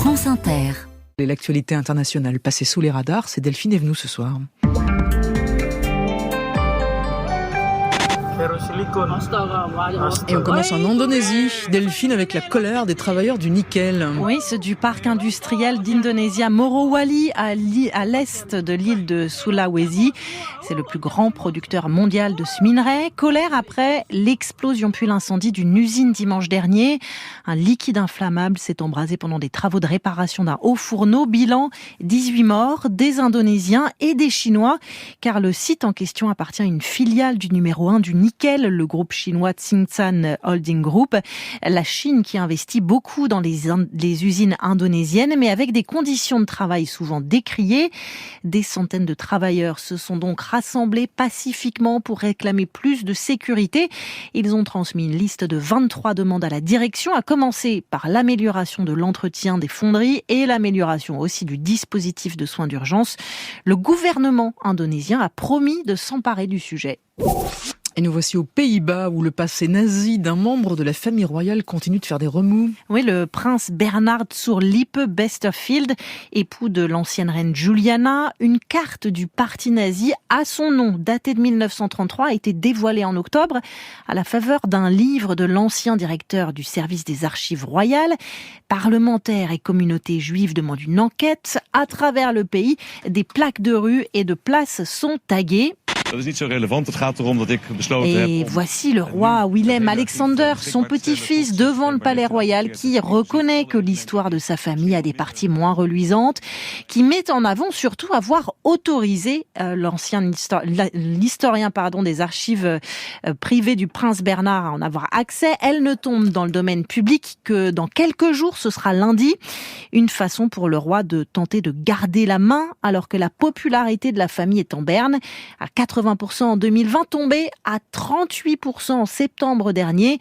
France Inter. Et l'actualité internationale passée sous les radars, c'est Delphine Evenou ce soir. Et on commence en Indonésie, Delphine, avec la colère des travailleurs du nickel. Oui, ceux du parc industriel d'Indonésia Morowali à l'est de l'île de Sulawesi. C'est le plus grand producteur mondial de ce minerai. Colère après l'explosion puis l'incendie d'une usine dimanche dernier. Un liquide inflammable s'est embrasé pendant des travaux de réparation d'un haut fourneau. Bilan, 18 morts, des Indonésiens et des Chinois, car le site en question appartient à une filiale du numéro 1 du nickel, le groupe chinois Tsingshan Holding Group. La Chine qui investit beaucoup dans les usines indonésiennes, mais avec des conditions de travail souvent décriées. Des centaines de travailleurs se sont donc rassemblés pacifiquement pour réclamer plus de sécurité. Ils ont transmis une liste de 23 demandes à la direction, à commencer par l'amélioration de l'entretien des fonderies et l'amélioration aussi du dispositif de soins d'urgence. Le gouvernement indonésien a promis de s'emparer du sujet. Et nous voici aux Pays-Bas, où le passé nazi d'un membre de la famille royale continue de faire des remous. Oui, le prince Bernhard zur Lippe Besterfield, époux de l'ancienne reine Juliana. Une carte du parti nazi à son nom, datée de 1933, a été dévoilée en octobre à la faveur d'un livre de l'ancien directeur du service des archives royales. Parlementaires et communautés juives demandent une enquête. À travers le pays, des plaques de rue et de places sont taguées. Et voici le roi Willem-Alexander, son petit-fils, devant le palais royal, qui reconnaît que l'histoire de sa famille a des parties moins reluisantes, qui met en avant surtout avoir autorisé l'historien des archives privées du prince Bernard à en avoir accès. Elle ne tombe dans le domaine public que dans quelques jours, ce sera lundi. Une façon pour le roi de tenter de garder la main alors que la popularité de la famille est en berne. À 80% en 2020, tombé à 38% en septembre dernier.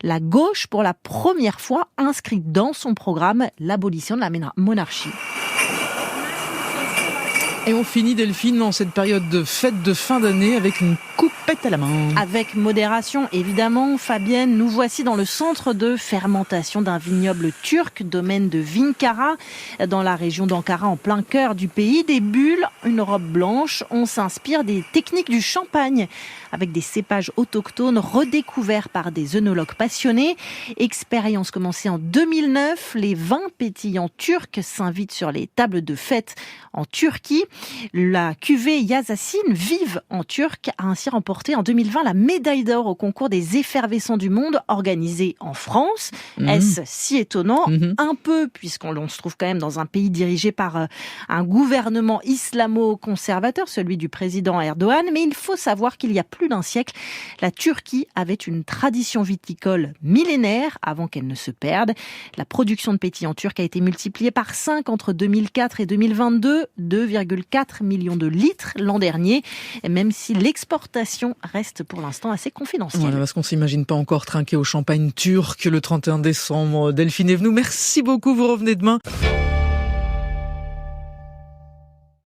La gauche, pour la première fois, inscrit dans son programme l'abolition de la monarchie. Et on finit, Delphine, dans cette période de fête de fin d'année avec une coupette à la main. Avec modération, évidemment, Fabienne, nous voici dans le centre de fermentation d'un vignoble turc, domaine de Vinkara, dans la région d'Ankara, en plein cœur du pays. Des bulles, une robe blanche, on s'inspire des techniques du champagne, avec des cépages autochtones redécouverts par des œnologues passionnés. Expérience commencée en 2009, les vins pétillants turcs s'invitent sur les tables de fête en Turquie. La cuvée Yasasin, vive en turc, a ainsi remporté en 2020 la médaille d'or au concours des effervescents du monde organisé en France. Est-ce si étonnant? Un peu, puisqu'on se trouve quand même dans un pays dirigé par un gouvernement islamo-conservateur, celui du président Erdogan. Mais il faut savoir qu'il y a plus d'un siècle, la Turquie avait une tradition viticole millénaire avant qu'elle ne se perde. La production de pétillants turcs a été multipliée par 5 entre 2004 et 2022, 2,4 millions de litres l'an dernier, même si l'exportation reste pour l'instant assez confidentielle. Voilà, parce qu'on ne s'imagine pas encore trinquer au champagne turc le 31 décembre. Delphine Evenou, merci beaucoup, vous revenez demain.